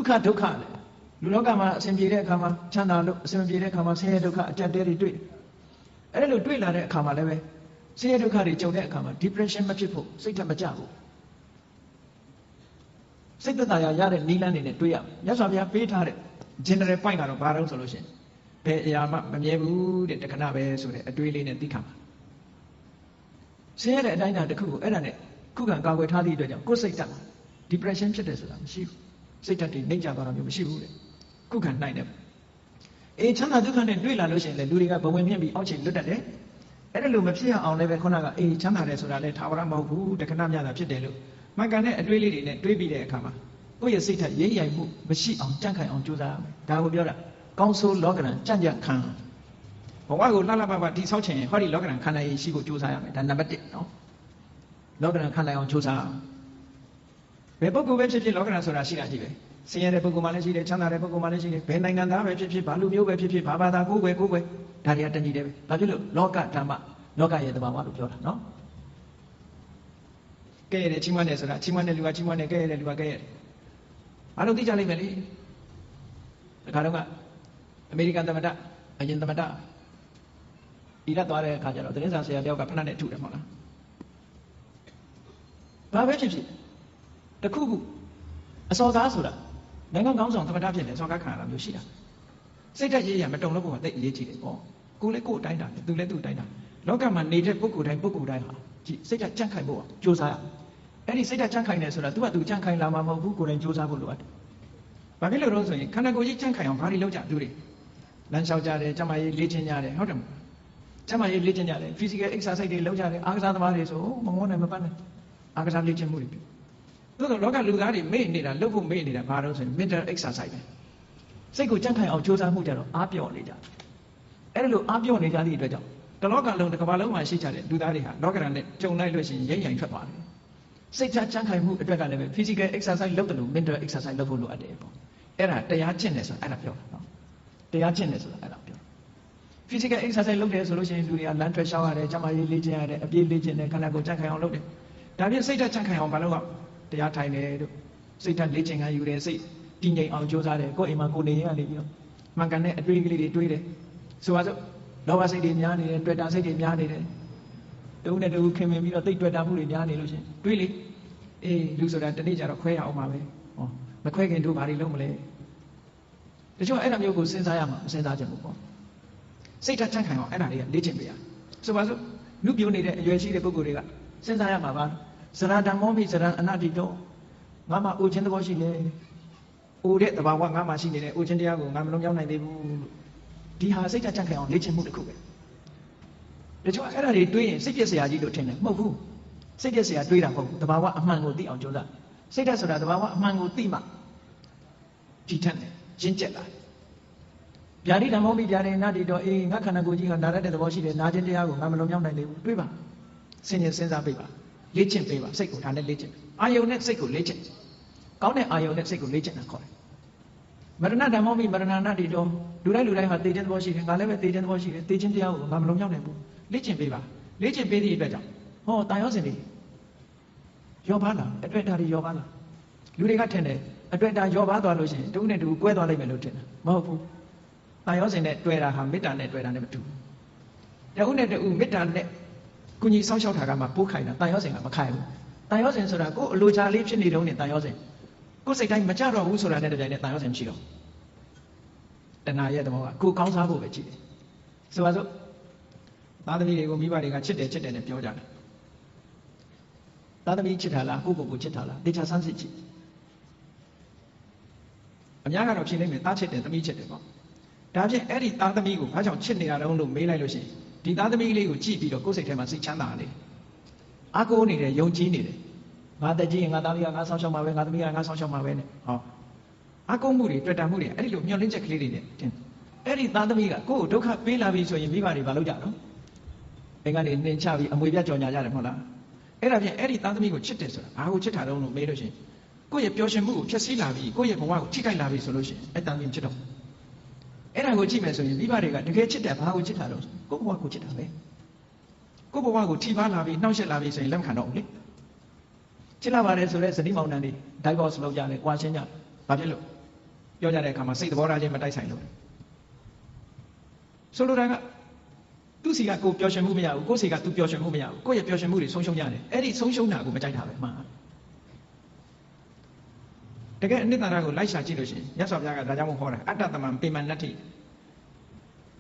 Dukkha Dukkha. Lulokama, Sembire Kama, Chana, Sembire Kama, Say Dukkha, Jaderi Dui. Elu Dui Lade Kama Leve. Say Dukkha, Jode Kama, Depression Machipo, Sita Majabu. Sita Yare Nilan in it, Tuya. Yasavia Peter, General Pine or Barrow solution. Payama, Mamebu, the Canabe, so a dwelling in Dikama. Say that Dina the Kuku, Edane, Kukan Gawe Tadi, go Satan. Depression Chetas, she Satan in nature of she would. Kukan Nine. A Chana Dukan and Dwella Lucian, the Duriga, but when he out in Ludade, Edalumapia on Leve Konaga, a Chana Resura, Tawarama, who the Kanamia of Chidelu. Magane, a dwelling in a Dwebi de Kama. Oh, yes, Sita, ye, but she on Jankai on Juda, Dawubiora, Council Logan, Janja Khan. But why would Nalaba this Hochin, Hori Logan and Kana, she would choose and number no? Logan and Kana on Chusa. Repoku Webchi Logan and Sorashira. Sien Repoku Malachi, Chana Repoku Malachi, Penanganda, Webchi, Balu, Webchi, Baba, Gugwe, Tariatani, Babilu, Loka, Tama, Loka, Yadama, no? Gay, Chimane, Chimane, Chimane, Gay, I don't think I live the Karama, American Tamada, Agent Tamada. Ida Dore Kajaro, the Nesa say Yoga Planet to the Mona. Babachi, the Kuku, a South Asura, Nangan comes on Tamadaji and Sokaka, Yushia. Say that ye am a don't know what they eat or Kuleko Dina, do let do Dina. Lokaman needed Buku and Buku Dina. Say that Jankai Boa, Josiah. And he said that Jankai Nesura, do Jankai Lama, Buku and Joseph Buluat. Babylon Rosary, Kanago Jankai on Pari Loja, do it. Lansau Jade, Jamai, Legion Yade, Hodam. Jamai, Legion Yade, physical exercise, Loja, Agazamari, so, Mamona Mapana, Agazam Legion Muri. To the local Lugari made it a local made it a paddles and mental exercise. Say good Jankai of Joseph Mujaro, Apio Nija. Elu Apio Nija, the local the Kabalo, my sister, do that, Logan and Joe Night in Yay and Trapan. Say that Jankai moved a dragon, physical exercise, local, mental exercise, local at the airport. Era, they are chinless at a pure. They are chinless at a pure. Physical exercise looked at solutions to the Atlantic shower, Jamai Legion, a big legion, and Kanago Jankai on loaded. David say that Jankai on Baloa, they are tiny. Satan legion, and you say, Tinay on Josare, go in Magone, and Mangane, a really do it. So as Nova said in Yanni, and Dweda said in Yanni, the owner who came in, you think Dweda in Yanni, really, a loser at the nature of Quay on my way. The Quay can do Bari Lomele. The show Adam Yogo since I am, said Ajabu. Say that Jankai and I legion beer. So as you need a USC the Buguriga. Since I am about Sarada Momi, Saran, and Adito, Mama Uchen the washing. Udet about what Mama seen in Uchen Diago, Mamma de Diha, say that Jankai on legion Mukuka. The show Adam doing, say yes, I did tenant, Mobu. Say yes, I do it the Bawa Mango di on Joda. Say that's what the Bawa Mango Tima. Titan, Jinjela. Yari the Mobi Yari Nadi do a Nakanaguji and Nara the Washi, Najan Diago, Mamalon River. Senior Senza Biba. Legion Biba, Seco, and Legion. Ionet Seco Legion. Count Ionet Seco Legion, I call it. Marana Momi, Marana Dido, do I have Legion Washi, and I never Legion Washi, Legion Diago, Mamalon Legion Biba. Legion Baby better. Oh, Diosity. Your banner, a dread your banner. You got 10 a dread your banner, don't need to go to the Lieutenant. Mofu. I was in that dread I have made and that dread I never do. The owner the Mitan Kuni social Hagama, Pukaina, Diosin, Makai. Diosin so that go Luja lives in the only Diosin. Go say time Machado who so that Diosin Chio. Then I had the more cool counts up over Chile. So as other video be writing a chit and Piojan. Other be Chitala, Hugo Chitala, they just answered. I'm young of Chile, touch it and the meat. Daji edit other migo, I don't chitney around the mail. The other migo GP or Cosette must see Chanani. I go need a young genie. Mother G and Adamia and Assumption my way, Adamia and Assumption my way. I go moody, Preta Moody, I look your ninja clearly. Edit other miga, go, don't have Bela Viso in Viva Valujano. Began in Chavi and with Jonia Yaramola. Edit other migo chitters, I will chit I don't know, made a go your Pioche move, just see Lavi, go your Chica Lavi solution, at Dami Chitto. And I will Jim as in Viva, to get chit up, how would chit go walk with chit away. Go walk with Tiva Lavi, no shall Lavi say Lamcan only. Chilava is the Limonani, Divos Lojan, Washington, Babilo. ပြောကြတဲ့အခါမှာစိတ်သဘောထားချင်းမတိုက်ဆိုင်လို့ဆိုလိုတာကသူ့စီကကိုပျော်ရွှင်မှုမရဘူးကိုယ့်စီကသူပျော်ရွှင်မှုမရဘူးကိုယ့်ရဲ့ပျော်ရွှင်မှုတွေဆုံးရှုံးကြတယ်အဲ့ဒီဆုံးရှုံးတာကိုမကြိုက်တာပဲမှန်တကယ်အနိတ္တရာကိုလိုက်ရှာကြည့်လို့ရှိရင်မြတ်စွာဘုရားကဒါကြောင့်မို့ဟောတာအတ္တတမံပေမနတ္ထိ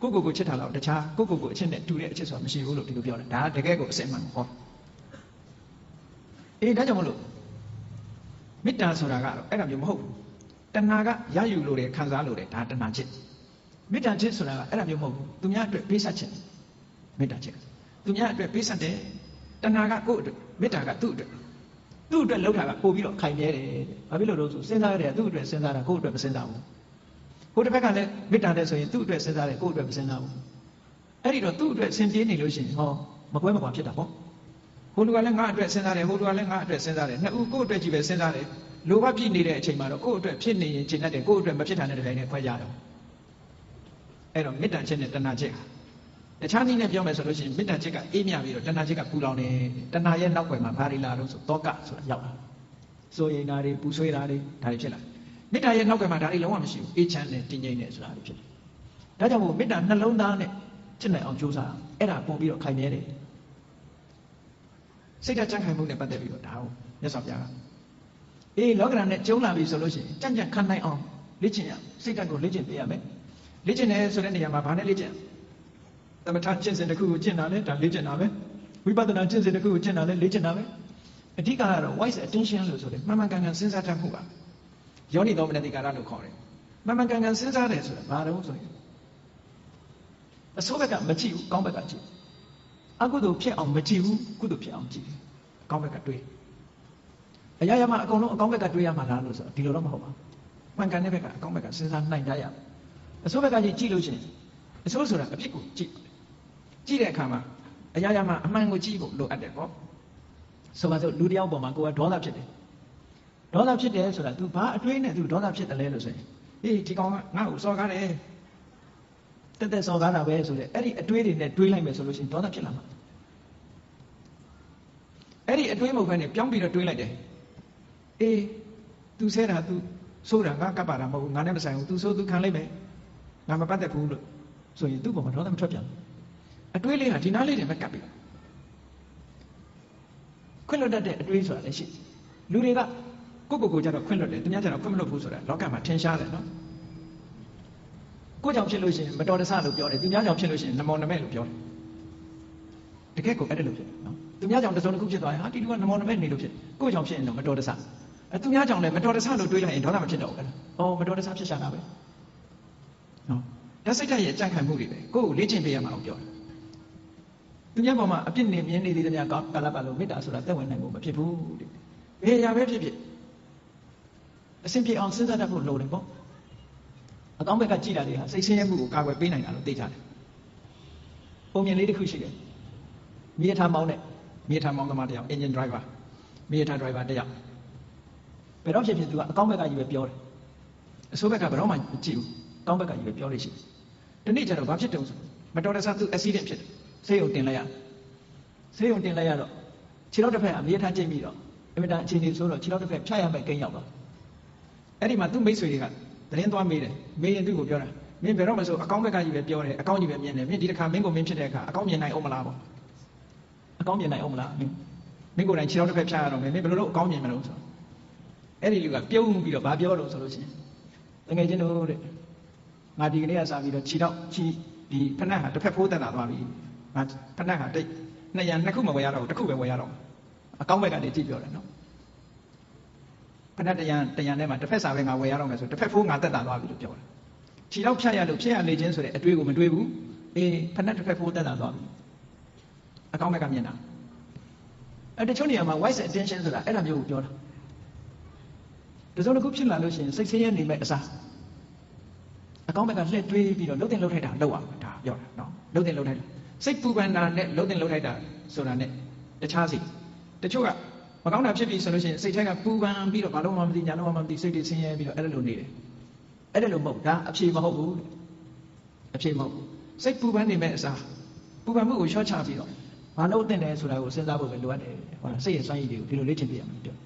ကိုချစ်တာတော့တခြားကိုအချစ်နဲ့တူတဲ့အချစ်ဆိုတာမရှိဘူးလို့ဒီလိုပြောတယ်ဒါတကယ်ကိုအစစ်မှန်ဟောအေးဒါကြောင့်မလို့မေတ္တာဆိုတာကတော့အဲ့ဒါမျိုးမဟုတ်ဘူးတဏှာကရယူလို့တယ်ခံစားလို့တယ်ဒါတဏှာချစ်မေတ္တာချစ်ဆိုတာကအဲ့ဒါမျိုးမဟုတ်ဘူးသူများအတွက်ပေးဆက်ချစ်မေတ္တာချစ်သူများအတွက်ပေးဆက်တယ်တဏှာကကိုယ့်အတွက်မေတ္တာကသူ့အတွက်လှုပ်တာကပို့ပြီးတော့ခိုင်မြဲတယ်ဘာဖြစ်လို့လဲဆိုစဉ်းစားရတယ်သူ့အတွက်စဉ်းစားတာကိုယ့်အတွက်မစဉ်းစားဘူးကိုယ်တစ်ဖက်ကလည်းမေတ္တာနဲ့ဆိုရင်သူ့အတွက်စဉ်းစားတယ်ကိုယ့်အတွက်မစဉ်းစားဘူးအဲ့ဒီတော့သူ့အတွက်စဉ်းပြေးနေလို့ရှိရင်ဟောမကွဲမကွာဖြစ်တာပေါ့ဟိုလူကလည်းငါ့အတွက်စဉ်းစားတယ်ဟိုလူကလည်းငါ့အတွက်စဉ်းစားတယ်နှစ်ဦးကိုယ့်အတွက်ကြီးပဲစဉ်းစားတယ်လိုဘပြည့်နေတဲ့အချိန်မှာတော့ကိုယ့်အတွက်ဖြစ်နေရင်ချိန်တတ်တယ်ကိုယ့်အတွက်မဖြစ်တာနဲ့တပြိုင်တည်းခွဲကြတော့အဲ့တော့မေတ္တာချစ်နဲ့တဏှာချစ်တခြားနည်းနဲ့ပြောမယ်ဆိုလို့ရှိရင်မေတ္တာချစ်ကအေးမြပြီးတော့တဏှာချစ်ကပူလောင်တယ်တဏှာရဲ့နောက်ွယ်မှာဘာတွေလာတော့ဆိုတောကဆိုတာရောက်လာစိုးရိမ်တာတွေပူဆွေးတာတွေဒါတွေဖြစ်လာမေတ္တာရဲ့နောက်ကမှဒါတွေလုံးဝမရှိဘူးအေးချမ်းတယ်တည်ငြိမ်တယ်ဆိုတာဖြစ်တယ်ဒါကြောင့်မို့မေတ္တာနှလုံးသားနဲ့ချစ်နိုင်အောင်ကြိုးစားအဲ့ဒါပုံပြီးတော့ခိုင်မြဲတယ်စိတ်ဓာတ်ကြံ့ခိုင်မှုနဲ့ပတ်သက်ပြီးတော့ဒါကိုမြတ်စွာဘုရားကအေးလောကဓာတ်နဲ့ကျုံးလာပြီဆိုလို့ရှိရင်ကြံ့ခံနိုင်အောင်လေ့ကျင့်ရစိတ်ဓာတ်ကိုလေ့ကျင့်ပေးရမယ်လေ့ကျင့်တယ်ဆိုတဲ့နေရာမှာဘာနဲ့လေ့ကျင့်သမထကျင့်စဉ်တစ်ခုကိုကျင့်တာလေဒါလေ့ကျင့်တာပဲဝိပဿနာကျင့်စဉ်တစ်ခုကိုကျင့်တာလေ့ကျင့်တာပဲအဓိကကတော့ wise attention လို့ဆိုတယ်မှန်မှန်ကန်ကန်စဉ်းစားတတ်မှုပါယောနိသောမနတိကာရလို့ခေါ်တယ်မှန်မှန်ကန်ကန်စဉ်းစားတယ်ဆိုတာဘာလို့ဆိုရင်အဆိုးဘက်ကမကြည့်ဘူးကောင်းဘက်ကကြည့်အကုသိုလ်ဖြစ်အောင်မကြည့်ဘူးကုသိုလ်ဖြစ်အောင်ကြည့်အကောင်းဘက်ကတွေးအရာရာမှာအကုန်လုံးအကောင်းဘက်ကတွေးရမှာလားလို့ဆိုတော့ဒီလိုတော့မဟုတ်ပါဘူးမှန်ကန်တဲ့ဘက်ကအကောင်းဘက်ကစဉ်းစားနိုင်ကြရအဆိုးဘက်ကကြည့်လို့ရှိရင်အဆိုးဆိုတာအဖြစ်ကိုကြည့်တဲ့အခါမှာအရာရာမှာအမှန်ကိုကြည့်ဖို့လိုအပ်တယ်ပေါ့ဆိုပါစို့လူတယောက်ပေါ်မှာကိုယ်ကဒေါသဖြစ်တယ်ဒေါသဖြစ်တယ်ဆိုတာ तू ဘာအတွေးနဲ့ तू ဒေါသဖြစ်တယ်လဲလို့ဆိုရင်ဟေးဒီကောင်ကငါ့ကိုစော်ကားတယ်တက်စော်ကားတာပဲဆိုတဲ့အဲ့ဒီအတွေးတွေနဲ့တွေးလိုက်မယ်ဆိုလို့ရှိရင်ဒေါသဖြစ်လာမှာအဲ့ဒီအတွေးမဟုတ်ဘဲနဲ့ပြောင်းပြီးတော့တွေးလိုက်တယ်အေး तू ဆဲတာ तू ဆိုးတာငါကပ်ပါတာမဟုတ်ဘူးငါနဲ့မဆိုင်ဘူး तू ဆိုး तू ခံလိုက်မယ်ငါမပတ်သက်ဘူးလို့ဆိုရင်သူ့ပေါ်မှာဒေါသမထွက်ပြန်အတွေးလေးဟာဒီနားလေးတွေပဲကပ်ပြီးခွင့်လွတ်တတ်တဲ့အတွေးဆိုတာလည်းရှိလူတွေကကိုကြတော့ခွင့်လွတ်တယ်သူများကြတော့ခွင့်မလွတ်ဘူးဆိုတာလောကမှာထင်ရှားတယ်နော်ကိုကြောင့်ဖြစ်လို့ရှိရင်မတော်တဆလို့ပြောတယ်သူများကြောင့်ဖြစ်လို့ရှိရင်နမောနမဲလို့ပြောတယ်တကယ်ကိုအဲ့ဒါလို့ဖြစ်တယ်နော်သူများကြောင့်တစုံတစ်ခုဖြစ်သွားရင်ဟာဒီလူကနမောနမဲနေလို့ဖြစ်ကိုကြောင့်ဖြစ်ရင်တော့မတော်တဆသူများကြောင့်လည်းမတော်တဆလို့တွေးလိုက်ရင်ဒေါသမဖြစ်တော့ဘူးဩမတော်တဆဖြစ်ရှာတာပဲနော်ဒါစိတ်ဓာတ်ရဲ့ကြံ့ခိုင်မှုတွေပဲကိုယ်ကိုလေ့ကျင့်ပေးရမှာအောင်ပြောတယ်သူများပေါ်မှာအပြစ်နေမြင်နေသေးတဲ့များကာလပတ်လို့မေတ္တာဆိုတာသက်ဝင်နိုင်ဖို့မဖြစ်ဘူးတဲ့ဘယ်ရာပဲဖြစ်ဖြစ်အစဉ်ပြေအောင်စဉ်းစားတတ်ဖို့လိုတယ်ပေါ့အကောင်းဘက်ကကြည့်တာတွေဟာစိတ်ဆင်းရဲမှုကိုကာကွယ်ပေးနိုင်တာလို့သိကြတယ်ပုံမြင်လေးတစ်ခုရှိတယ်မြေထားမောင်းသမားတစ်ယောက် engine driver မြေထား driver တစ်ယောက်ဘယ်တော့ဖြစ်သူကအကောင်းဘက်ကကြီးပဲပြောတယ်အဆိုးဘက်ကဘယ်တော့မှမကြည့်ဘူးအကောင်းဘက်ကကြီးပဲပြောလို့ရှိတယ်ဒီနေ့ကျတော့ဘာဖြစ်တုံးဆိုမတော်တဆသူ accident ဖြစ်တယ်ဆေးရုံတင်လိုက်ရတော့ခြေထောက်တစ်ဖက်အမြေထားကျိတ်ပြီးတော့အမြဲတမ်းအခြေအနေဆိုတော့ခြေထောက်တစ်ဖက်ဖြတ်ရမယ့်ကိန်းရောက်တော့အဲ့ဒီမှာသူ့မိတ်ဆွေတွေကသတင်းသွားမေးတယ်မေးရင်သူ့ကိုပြောတာမင်းဘယ်တော့မှဆိုအကောင်းဘက်ကကြီးပဲပြောတယ်အကောင်းကြီးပဲမြင်တယ်မင်းဒီတစ်ခါမင်းကိုမင်းဖြစ်တဲ့အခါအကောင်းမြင်နိုင်အောင်မလားပေါ့အကောင်းမြင်နိုင်အောင်မလားမင်းကိုယ်တိုင်ခြေထောက်တစ်ဖက်ဖြတ်ရတော့မင်းဘယ်လိုလုပ်အကောင်းမြင်မလို့ဆိုအဲ့ဒီလူကပြုံးပြီးတော့ဗာပြောလို့ဆိုလို့ရှိရင်တကယ်ချင်းတို့တဲ့ငါဒီကနေ့ကစပြီးတော့ခြေထောက်ဒီဖက်နှက်ဟာတစ်ဖက်ဖိုးတက်လာသွားပြီငါဖက်နှက်ဟာတိတ်နှစ်ခုမဝယ်ရတော့ဘူးတစ်ခုပဲဝယ်ရတော့အကောင်းဘက်ကနေကြည့်ပြောတယ်နော်ဖက်နှက်တရံထဲမှာတစ်ဖက်စာပဲငါဝယ်ရတော့မယ်ဆိုတစ်ဖက်ဖိုးငါတက်တာသွားပြီလို့ပြောတယ်ခြေထောက်ဖြတ်ရလို့ဖြစ်ရလေခြင်းဆိုတဲ့အတွေးကိုမတွေးဘူးအေးဖက်နှက်တစ်ဖက်ဖိုးတက်တာသွားပြီအကောင်းဘက်ကမြင်တာတချို့နေရာမှာ wise attention ဆိုတာအဲ့ဒါမျိုးကိုပြောတာတစုံတစ်ခုဖြစ်လာလို့ရှိရင်စိတ်ဆင်းရဲနေမဲ့အစားအကောင်းဘက်ကလှည့်တွေးပြီးတော့လှုပ်တင်လှုပ်ထိုက်တာလှုပ်ရမှာဒါပြောတာနော်လှုပ်တင်လှုပ်ထိုက်တာစိတ်ပူပန်တာနဲ့လှုပ်တင်လှုပ်ထိုက်တာဆိုတာနဲ့တခြားစီတချို့ကမကောင်းတာဖြစ်ပြီဆိုလို့ရှိရင်စိတ်ထဲကပူပန်ပြီးတော့ဘာလို့မှမသိညာလို့မှမသိစိတ်တွေဆင်းရဲပြီးတော့အဲ့လိုနေတယ်အဲ့ဒါလိုမဟုတ်ဒါအဖြေမဟုတ်ဘူးအဖြေမဟုတ်ဘူးစိတ်ပူပန်နေမဲ့အစားပူပန်မှုကိုလျှော့ချပြီးတော့ဘာလို့တင်တယ်ဆိုတာကိုစဉ်းစားဖို့ပဲလိုအပ်တယ်ဟောစိတ်ရဲ့စွမ်းရည်တွေကိုဒီလိုလေ့ကျင့်ပြရမှာပြော